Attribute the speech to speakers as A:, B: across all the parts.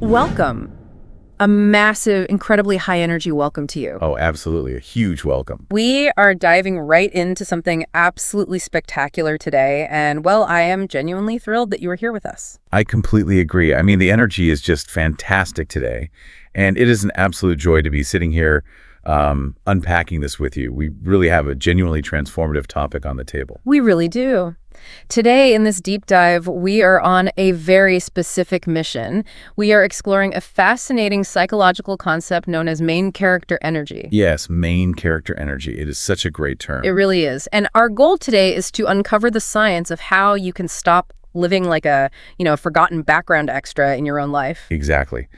A: Welcome. A massive, incredibly high energy welcome to you.
B: Oh, absolutely. A huge welcome.
A: We are diving right into something absolutely spectacular today, and well, I am genuinely thrilled that you are here with us.
B: I completely agree. I mean, the energy is just fantastic today, and it is an absolute joy to be sitting here unpacking this with you. We really have a genuinely transformative topic on the table.
A: We really do. Today, in this deep dive, we are on a very specific mission. We are exploring a fascinating psychological concept known as main character energy.
B: Yes, main character energy. It is such a great term.
A: It really is. And our goal today is to uncover the science of how you can stop living like a, forgotten background extra in your own life.
B: Exactly.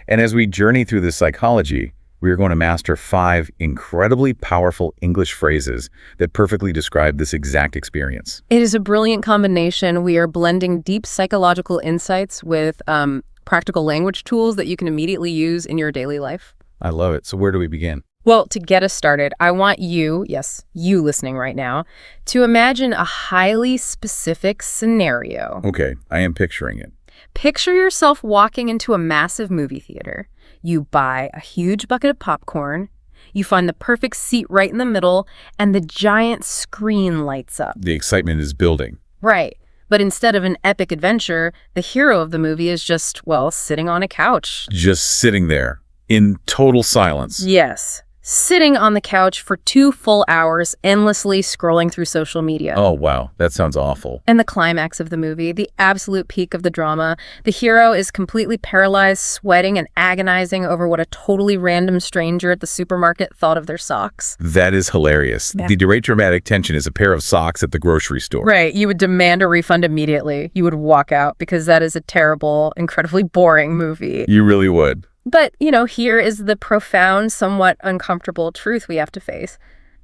B: And as we journey through this psychology, we are going to master 5 incredibly powerful English phrases that perfectly describe this exact experience.
A: It is a brilliant combination. We are blending deep psychological insights with practical language tools that you can immediately use in your daily life.
B: I love it. So where do we begin?
A: Well, to get us started, I want you, yes, you listening right now, to imagine a highly specific scenario.
B: Okay, I am picturing it.
A: Picture yourself walking into a massive movie theater. You buy a huge bucket of popcorn, you find the perfect seat right in the middle, and the giant screen lights up.
B: The excitement is building.
A: Right. But instead of an epic adventure, the hero of the movie is just, sitting on a couch.
B: Just sitting there in total silence.
A: Yes. Sitting on the couch for 2 full hours, endlessly scrolling through social media.
B: Oh, wow. That sounds awful.
A: And the climax of the movie, the absolute peak of the drama, the hero is completely paralyzed, sweating and agonizing over what a totally random stranger at the supermarket thought of their socks.
B: That is hilarious.
A: Yeah.
B: The great dramatic tension is a pair of socks at the grocery store.
A: Right. You would demand a refund immediately. You would walk out because that is a terrible, incredibly boring movie.
B: You really would.
A: But, here is the profound, somewhat uncomfortable truth we have to face.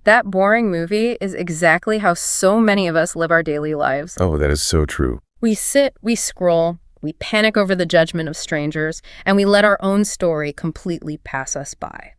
A: That boring movie is exactly how so many of us live our daily lives.
B: Oh, that is so true.
A: We sit, we scroll, we panic over the judgment of strangers, and we let our own story completely pass us by.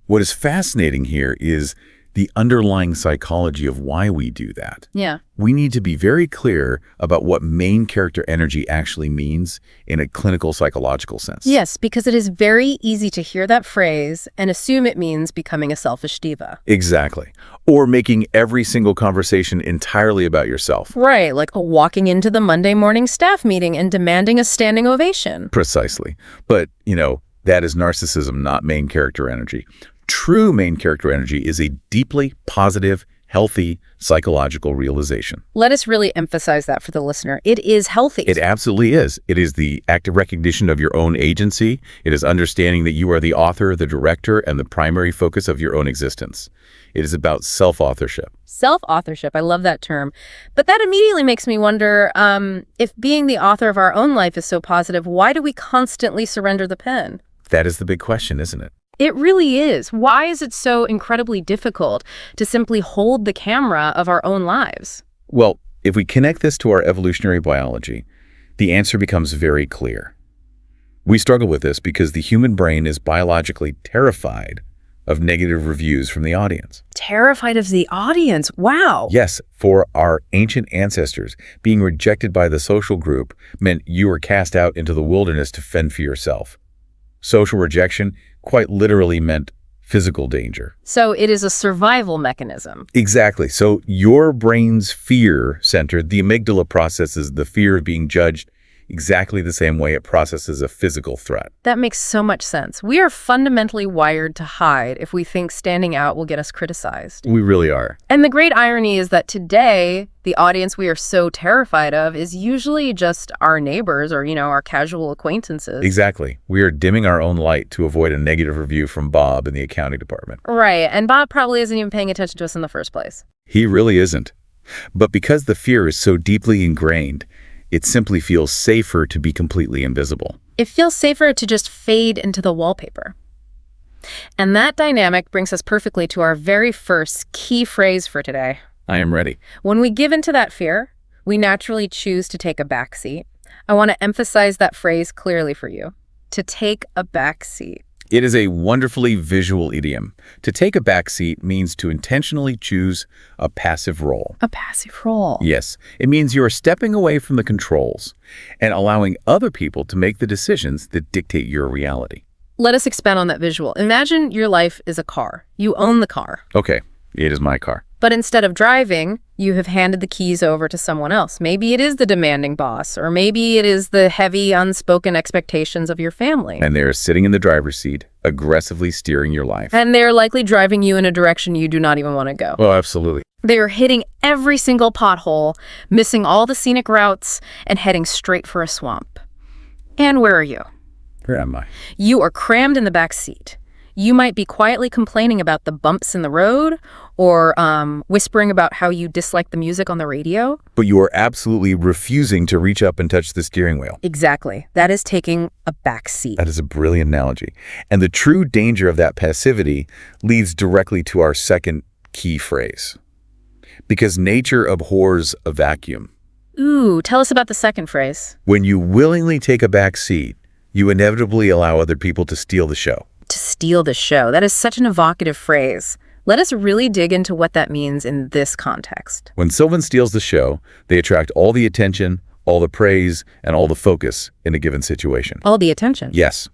B: What is fascinating here is the underlying psychology of why we do that.
A: Yeah.
B: We need to be very clear about what main character energy actually means in a clinical psychological sense.
A: Yes, because it is very easy to hear that phrase and assume it means becoming a selfish diva.
B: Exactly. Or making every single conversation entirely about yourself.
A: Right, like walking into the Monday morning staff meeting and demanding a standing ovation.
B: Precisely. But, that is narcissism, not main character energy. True main character energy is a deeply positive, healthy psychological realization.
A: Let us really emphasize that for the listener. It is healthy.
B: It absolutely is. It is the active recognition of your own agency. It is understanding that you are the author, the director, and the primary focus of your own existence. It is about self-authorship.
A: Self-authorship, I love that term. But that immediately makes me wonder, if being the author of our own life is so positive, why do we constantly surrender the pen?
B: That is the big question, isn't it?
A: It really is. Why is it so incredibly difficult to simply hold the camera of our own lives?
B: Well, if we connect this to our evolutionary biology, the answer becomes very clear. We struggle with this because the human brain is biologically terrified of negative reviews from the audience.
A: Terrified of the audience? Wow.
B: Yes, for our ancient ancestors, being rejected by the social group meant you were cast out into the wilderness to fend for yourself. Social rejection quite literally meant physical danger.
A: So it is a survival mechanism.
B: Exactly. So your brain's fear center, the amygdala, processes the fear of being judged exactly the same way it processes a physical threat.
A: That makes so much sense. We are fundamentally wired to hide if we think standing out will get us criticized.
B: We really are.
A: And the great irony is that today, the audience we are so terrified of is usually just our neighbors or, our casual acquaintances.
B: Exactly. We are dimming our own light to avoid a negative review from Bob in the accounting department.
A: Right. And Bob probably isn't even paying attention to us in the first place.
B: He really isn't. But because the fear is so deeply ingrained, it simply feels safer to be completely invisible.
A: It feels safer to just fade into the wallpaper. And that dynamic brings us perfectly to our very first key phrase for today.
B: I am ready.
A: When we give into that fear, we naturally choose to take a back seat. I want to emphasize that phrase clearly for you. To take a back seat.
B: It is a wonderfully visual idiom. To take a back seat means to intentionally choose a passive role.
A: A passive role.
B: Yes, it means you are stepping away from the controls and allowing other people to make the decisions that dictate your reality.
A: Let us expand on that visual. Imagine your life is a car. You own the car.
B: Okay, it is my car.
A: But instead of driving, you have handed the keys over to someone else. Maybe it is the demanding boss, or maybe it is the heavy, unspoken expectations of your family.
B: And they're sitting in the driver's seat, aggressively steering your life.
A: And they're likely driving you in a direction you do not even want to go.
B: Oh, absolutely.
A: They're hitting every single pothole, missing all the scenic routes, and heading straight for a swamp. And where are you?
B: Where am I?
A: You are crammed in the back seat. You might be quietly complaining about the bumps in the road or whispering about how you dislike the music on the radio.
B: But you are absolutely refusing to reach up and touch the steering wheel.
A: Exactly. That is taking a back seat.
B: That is a brilliant analogy. And the true danger of that passivity leads directly to our second key phrase. Because nature abhors a vacuum.
A: Ooh, tell us about the second phrase.
B: When you willingly take a back seat, you inevitably allow other people to steal the show.
A: To steal the show. That is such an evocative phrase. Let us really dig into what that means in this context.
B: When someone steals the show, they attract all the attention, all the praise, and all the focus in a given situation.
A: All the attention.
B: Yes.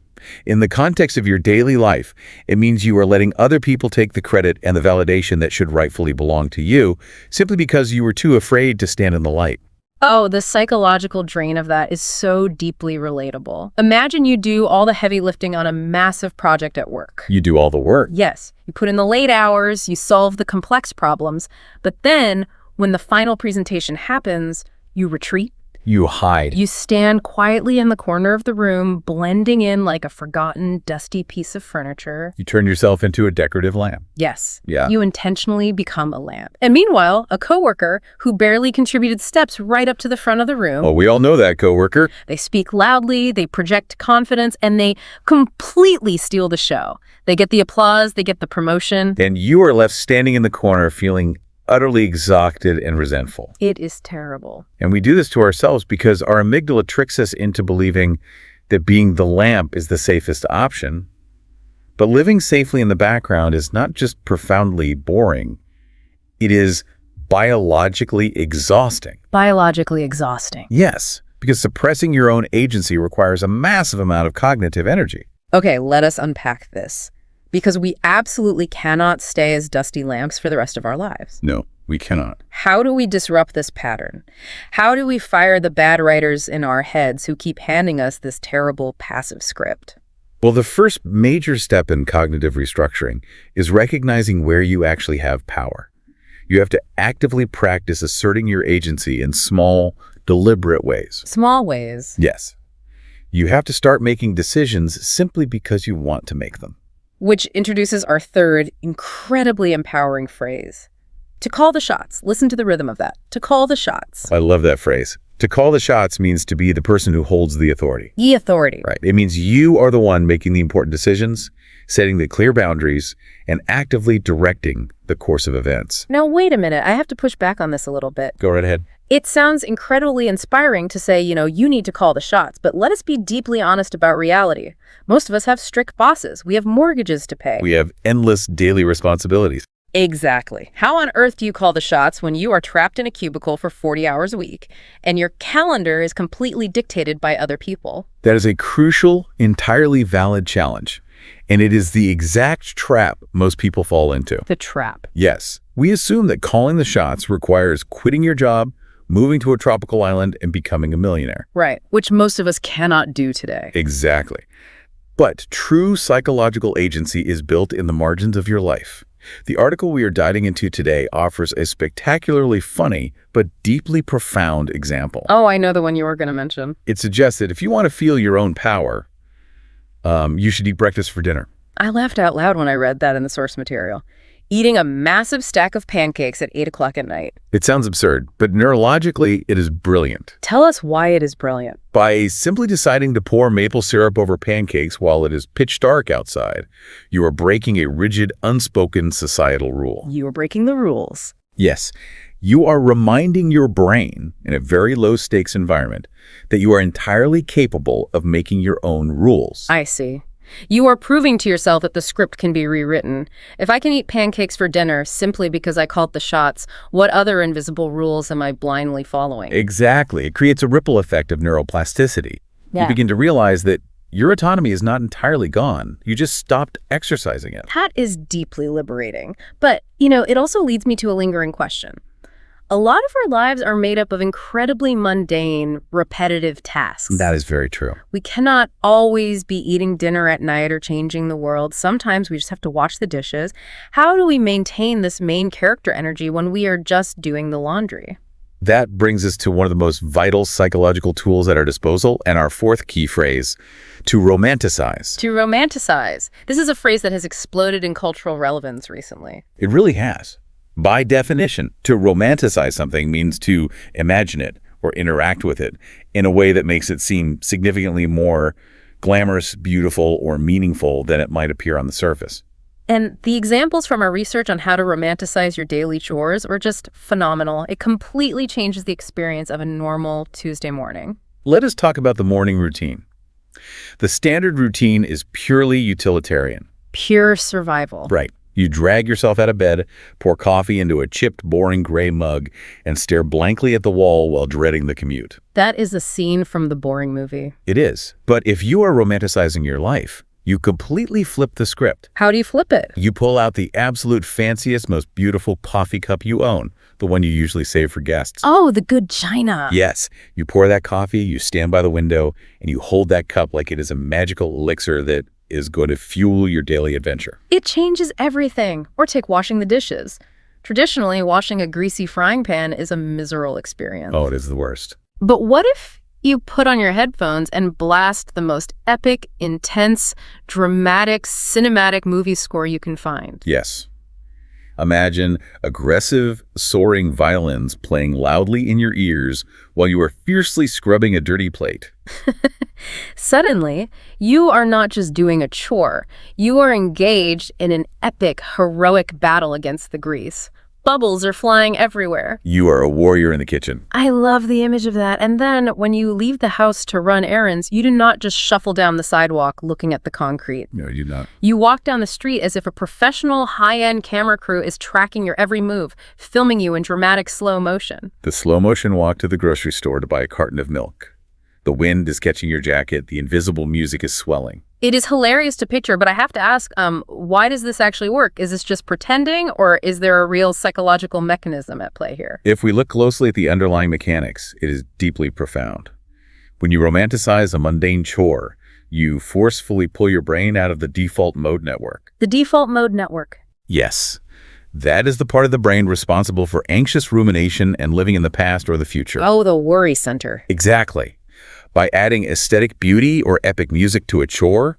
B: In the context of your daily life, it means you are letting other people take the credit and the validation that should rightfully belong to you, simply because you were too afraid to stand in the light.
A: Oh, the psychological drain of that is so deeply relatable. Imagine you do all the heavy lifting on a massive project at work.
B: You do all the work.
A: Yes, you put in the late hours, you solve the complex problems, but then when the final presentation happens, you retreat.
B: You hide.
A: You stand quietly in the corner of the room, blending in like a forgotten, dusty piece of furniture.
B: You turn yourself into a decorative lamp.
A: Yes.
B: Yeah.
A: You intentionally become a lamp. And meanwhile, a coworker who barely contributed steps right up to the front of the room.
B: Oh, we all know that coworker.
A: They speak loudly, they project confidence, and they completely steal the show. They get the applause, they get the promotion.
B: And you are left standing in the corner feeling utterly exhausted and resentful.
A: It is terrible.
B: And we do this to ourselves because our amygdala tricks us into believing that being the lamp is the safest option. But living safely in the background is not just profoundly boring. It is biologically exhausting.
A: Biologically exhausting.
B: Yes, because suppressing your own agency requires a massive amount of cognitive energy.
A: Okay, let us unpack this. Because we absolutely cannot stay as dusty lamps for the rest of our lives.
B: No, we cannot.
A: How do we disrupt this pattern? How do we fire the bad writers in our heads who keep handing us this terrible passive script?
B: Well, the first major step in cognitive restructuring is recognizing where you actually have power. You have to actively practice asserting your agency in small, deliberate ways.
A: Small ways.
B: Yes. You have to start making decisions simply because you want to make them.
A: Which introduces our third, incredibly empowering phrase. To call the shots. Listen to the rhythm of that. To call the shots.
B: I love that phrase. To call the shots means to be the person who holds the authority.
A: The authority.
B: Right. It means you are the one making the important decisions, setting the clear boundaries, and actively directing the course of events.
A: Now, wait a minute. I have to push back on this a little bit.
B: Go right ahead.
A: It sounds incredibly inspiring to say, you need to call the shots, but let us be deeply honest about reality. Most of us have strict bosses. We have mortgages to pay.
B: We have endless daily responsibilities.
A: Exactly. How on earth do you call the shots when you are trapped in a cubicle for 40 hours a week and your calendar is completely dictated by other people?
B: That is a crucial, entirely valid challenge. And it is the exact trap most people fall into.
A: The trap.
B: Yes. We assume that calling the shots requires quitting your job, moving to a tropical island, and becoming a millionaire.
A: Right, which most of us cannot do today.
B: Exactly. But true psychological agency is built in the margins of your life. The article we are diving into today offers a spectacularly funny but deeply profound example.
A: Oh, I know the one you were going to mention.
B: It suggests that if you want to feel your own power, you should eat breakfast for dinner.
A: I laughed out loud when I read that in the source material. Eating a massive stack of pancakes at 8 o'clock at night.
B: It sounds absurd, but neurologically, it is brilliant.
A: Tell us why it is brilliant.
B: By simply deciding to pour maple syrup over pancakes while it is pitch dark outside, you are breaking a rigid, unspoken societal rule.
A: You are breaking the rules.
B: Yes, you are reminding your brain, in a very low-stakes environment, that you are entirely capable of making your own rules.
A: I see. You are proving to yourself that the script can be rewritten. If I can eat pancakes for dinner simply because I called the shots, what other invisible rules am I blindly following?
B: Exactly. It creates a ripple effect of neuroplasticity. You begin to realize that your autonomy is not entirely gone. You just stopped exercising it.
A: That is deeply liberating. But, it also leads me to a lingering question. A lot of our lives are made up of incredibly mundane, repetitive tasks.
B: That is very true.
A: We cannot always be eating dinner at night or changing the world. Sometimes we just have to wash the dishes. How do we maintain this main character energy when we are just doing the laundry?
B: That brings us to one of the most vital psychological tools at our disposal, and our fourth key phrase, to romanticize.
A: To romanticize. This is a phrase that has exploded in cultural relevance recently.
B: It really has. By definition, to romanticize something means to imagine it or interact with it in a way that makes it seem significantly more glamorous, beautiful, or meaningful than it might appear on the surface.
A: And the examples from our research on how to romanticize your daily chores were just phenomenal. It completely changes the experience of a normal Tuesday morning.
B: Let us talk about the morning routine. The standard routine is purely utilitarian.
A: Pure survival.
B: Right. You drag yourself out of bed, pour coffee into a chipped, boring gray mug, and stare blankly at the wall while dreading the commute.
A: That is a scene from the Boring movie.
B: It is. But if you are romanticizing your life, you completely flip the script.
A: How do you flip it?
B: You pull out the absolute fanciest, most beautiful coffee cup you own, the one you usually save for guests.
A: Oh, the good china.
B: Yes. You pour that coffee, you stand by the window, and you hold that cup like it is a magical elixir that is going to fuel your daily adventure.
A: It changes everything. Or take washing the dishes. Traditionally, washing a greasy frying pan is a miserable experience.
B: Oh, it is the worst.
A: But what if you put on your headphones and blast the most epic, intense, dramatic, cinematic movie score you can find?
B: Yes. Imagine aggressive, soaring violins playing loudly in your ears while you are fiercely scrubbing a dirty plate.
A: Suddenly, you are not just doing a chore. You are engaged in an epic, heroic battle against the grease. Bubbles are flying everywhere.
B: You are a warrior in the kitchen.
A: I love the image of that. And then when you leave the house to run errands, you do not just shuffle down the sidewalk looking at the concrete.
B: No, you do not.
A: You walk down the street as if a professional high-end camera crew is tracking your every move, filming you in dramatic slow motion.
B: The slow motion walk to the grocery store to buy a carton of milk. The wind is catching your jacket. The invisible music is swelling.
A: It is hilarious to picture, but I have to ask, why does this actually work? Is this just pretending, or is there a real psychological mechanism at play here?
B: If we look closely at the underlying mechanics, it is deeply profound. When you romanticize a mundane chore, you forcefully pull your brain out of the default mode network.
A: The default mode network.
B: Yes. That is the part of the brain responsible for anxious rumination and living in the past or the future.
A: Oh, the worry center.
B: Exactly. By adding aesthetic beauty or epic music to a chore,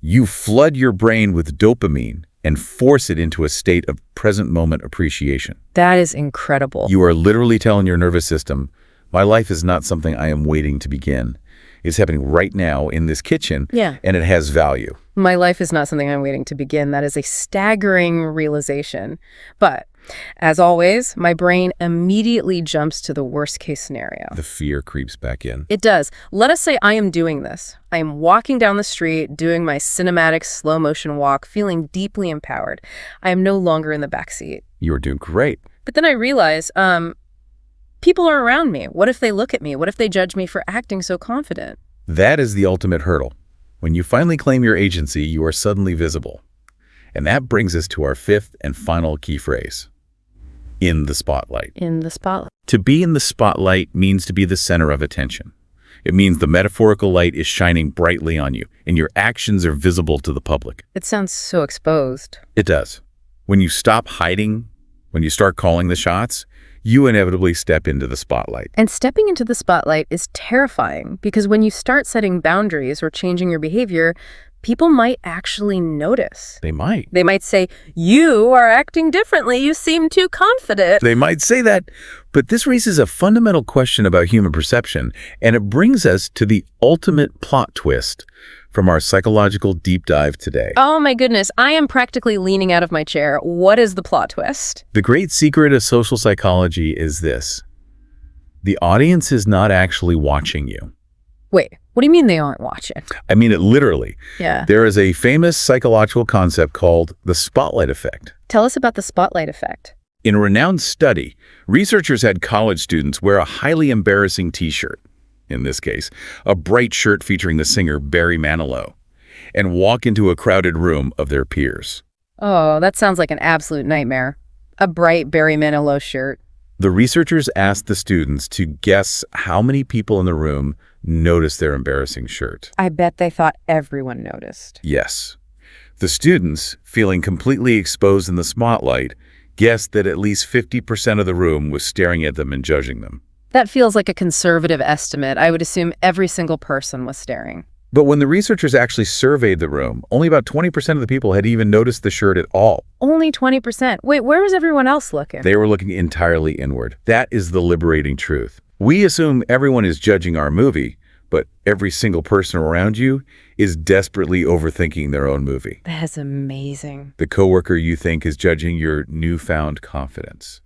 B: you flood your brain with dopamine and force it into a state of present moment appreciation.
A: That is incredible.
B: You are literally telling your nervous system, my life is not something I am waiting to begin. It's happening right now in this kitchen, and it has value.
A: My life is not something I'm waiting to begin. That is a staggering realization. But as always, my brain immediately jumps to the worst case scenario.
B: The fear creeps back in.
A: It does. Let us say I am doing this. I am walking down the street, doing my cinematic slow motion walk, feeling deeply empowered. I am no longer in the backseat.
B: You are doing great.
A: But then I realize, people are around me. What if they look at me? What if they judge me for acting so confident?
B: That is the ultimate hurdle. When you finally claim your agency, you are suddenly visible. And that brings us to our fifth and final key phrase. In the spotlight.
A: In the spotlight.
B: To be in the spotlight means to be the center of attention. It means the metaphorical light is shining brightly on you, and your actions are visible to the public.
A: It sounds so exposed.
B: It does. When you stop hiding, when you start calling the shots, you inevitably step into the spotlight.
A: And stepping into the spotlight is terrifying because when you start setting boundaries or changing your behavior, people might actually notice.
B: They might.
A: They might say, you are acting differently. You seem too confident.
B: They might say that, but this raises a fundamental question about human perception, and it brings us to the ultimate plot twist from our psychological deep dive today.
A: Oh my goodness, I am practically leaning out of my chair. What is the plot twist?
B: The great secret of social psychology is this. The audience is not actually watching you.
A: Wait, What do you mean they aren't watching?
B: I mean it literally.
A: Yeah.
B: There is a famous psychological concept called the spotlight effect.
A: Tell us about the spotlight effect.
B: In a renowned study, researchers had college students wear a highly embarrassing T-shirt, in this case, a bright shirt featuring the singer Barry Manilow, and walk into a crowded room of their peers.
A: Oh, that sounds like an absolute nightmare. A bright Barry Manilow shirt.
B: The researchers asked the students to guess how many people in the room noticed their embarrassing shirt.
A: I bet they thought everyone noticed.
B: Yes. The students, feeling completely exposed in the spotlight, guessed that at least 50% of the room was staring at them and judging them.
A: That feels like a conservative estimate. I would assume every single person was staring.
B: But when the researchers actually surveyed the room, only about 20% of the people had even noticed the shirt at all.
A: Only 20%. Wait, where was everyone else looking?
B: They were looking entirely inward. That is the liberating truth. We assume everyone is judging our movie, but every single person around you is desperately overthinking their own movie.
A: That's amazing.
B: The coworker you think is judging your newfound confidence.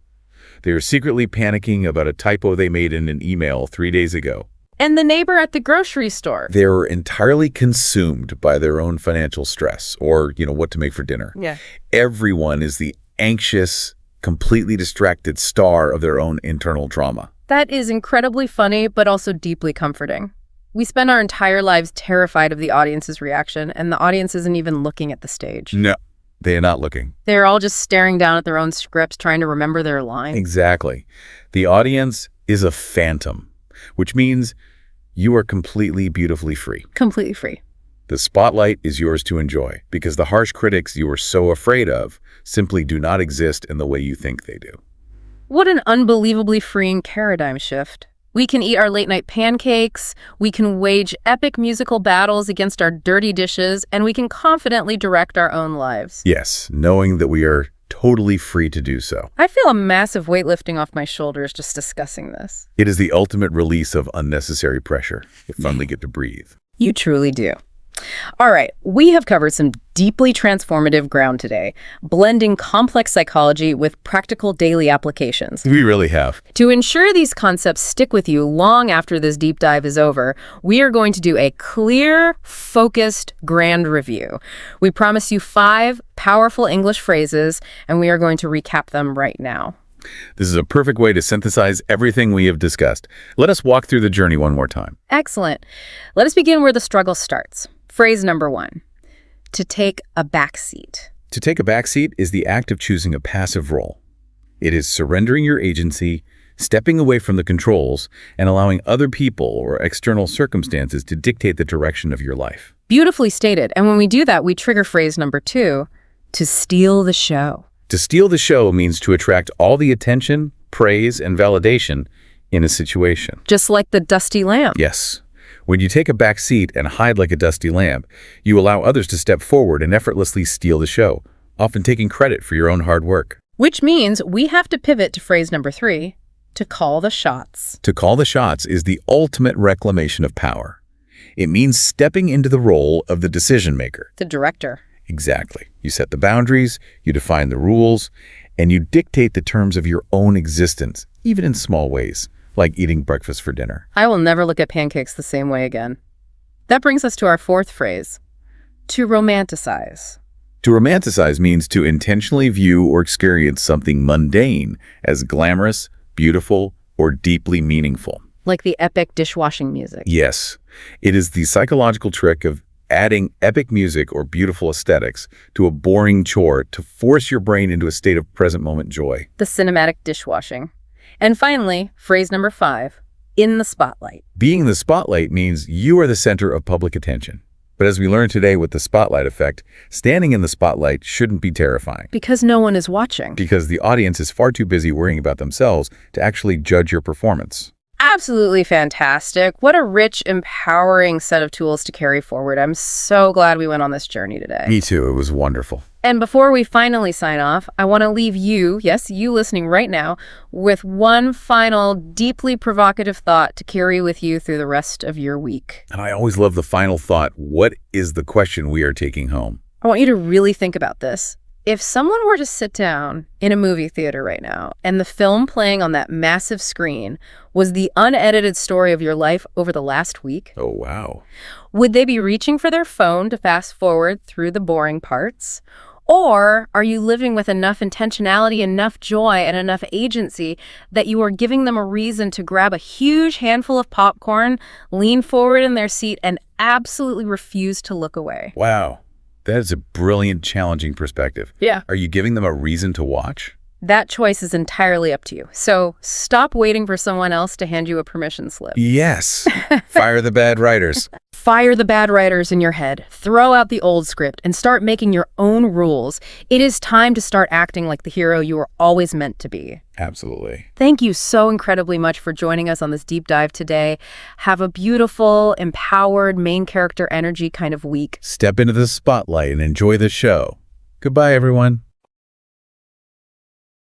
B: They are secretly panicking about a typo they made in an email 3 days ago.
A: And the neighbor at the grocery store.
B: They're entirely consumed by their own financial stress or, what to make for dinner.
A: Yeah.
B: Everyone is the anxious, completely distracted star of their own internal drama.
A: That is incredibly funny, but also deeply comforting. We spend our entire lives terrified of the audience's reaction, and the audience isn't even looking at the stage.
B: No, they are not looking.
A: They're all just staring down at their own scripts, trying to remember their lines.
B: Exactly. The audience is a phantom, which means you are completely beautifully free.
A: Completely free.
B: The spotlight is yours to enjoy because the harsh critics you are so afraid of simply do not exist in the way you think they do.
A: What an unbelievably freeing paradigm shift. We can eat our late-night pancakes, we can wage epic musical battles against our dirty dishes, and we can confidently direct our own lives.
B: Yes, knowing that we are totally free to do so.
A: I feel a massive weight lifting off my shoulders just discussing this.
B: It is the ultimate release of unnecessary pressure. You finally get to breathe.
A: You truly do. All right, we have covered some deeply transformative ground today, blending complex psychology with practical daily applications.
B: We really have.
A: To ensure these concepts stick with you long after this deep dive is over, we are going to do a clear, focused, grand review. We promise you 5 powerful English phrases, and we are going to recap them right now.
B: This is a perfect way to synthesize everything we have discussed. Let us walk through the journey one more time.
A: Excellent. Let us begin where the struggle starts. Phrase number 1, to take a back seat.
B: To take a back seat is the act of choosing a passive role. It is surrendering your agency, stepping away from the controls, and allowing other people or external circumstances to dictate the direction of your life.
A: Beautifully stated. And when we do that, we trigger phrase number 2, to steal the show.
B: To steal the show means to attract all the attention, praise, and validation in a situation.
A: Just like the dusty lamp.
B: Yes. When you take a back seat and hide like a dusty lamp, you allow others to step forward and effortlessly steal the show, often taking credit for your own hard work.
A: Which means we have to pivot to phrase number 3, to call the shots.
B: To call the shots is the ultimate reclamation of power. It means stepping into the role of the decision maker.
A: The director.
B: Exactly. You set the boundaries, you define the rules, and you dictate the terms of your own existence, even in small ways, like eating breakfast for dinner.
A: I will never look at pancakes the same way again. That brings us to our 4th phrase, to romanticize.
B: To romanticize means to intentionally view or experience something mundane as glamorous, beautiful, or deeply meaningful.
A: Like the epic dishwashing music.
B: Yes. It is the psychological trick of adding epic music or beautiful aesthetics to a boring chore to force your brain into a state of present moment joy.
A: The cinematic dishwashing. And finally, phrase number 5, in the spotlight.
B: Being in the spotlight means you are the center of public attention. But as we learned today with the spotlight effect, standing in the spotlight shouldn't be terrifying.
A: Because no one is watching.
B: Because the audience is far too busy worrying about themselves to actually judge your performance.
A: Absolutely fantastic. What a rich, empowering set of tools to carry forward. I'm so glad we went on this journey today.
B: Me too. It was wonderful.
A: And before we finally sign off, I want to leave you, yes, you listening right now, with one final deeply provocative thought to carry with you through the rest of your week.
B: And I always love the final thought. What is the question we are taking home?
A: I want you to really think about this. If someone were to sit down in a movie theater right now and the film playing on that massive screen was the unedited story of your life over the last week,
B: Oh, wow.
A: would they be reaching for their phone to fast forward through the boring parts? Or are you living with enough intentionality, enough joy, and enough agency that you are giving them a reason to grab a huge handful of popcorn, lean forward in their seat, and absolutely refuse to look away?
B: Wow. That is a brilliant, challenging perspective.
A: Yeah.
B: Are you giving them a reason to watch?
A: That choice is entirely up to you. So stop waiting for someone else to hand you a permission slip.
B: Yes. Fire the bad writers.
A: Fire the bad writers in your head. Throw out the old script and start making your own rules. It is time to start acting like the hero you were always meant to be.
B: Absolutely.
A: Thank you so incredibly much for joining us on this deep dive today. Have a beautiful, empowered, main character energy kind of week.
B: Step into the spotlight and enjoy the show. Goodbye, everyone.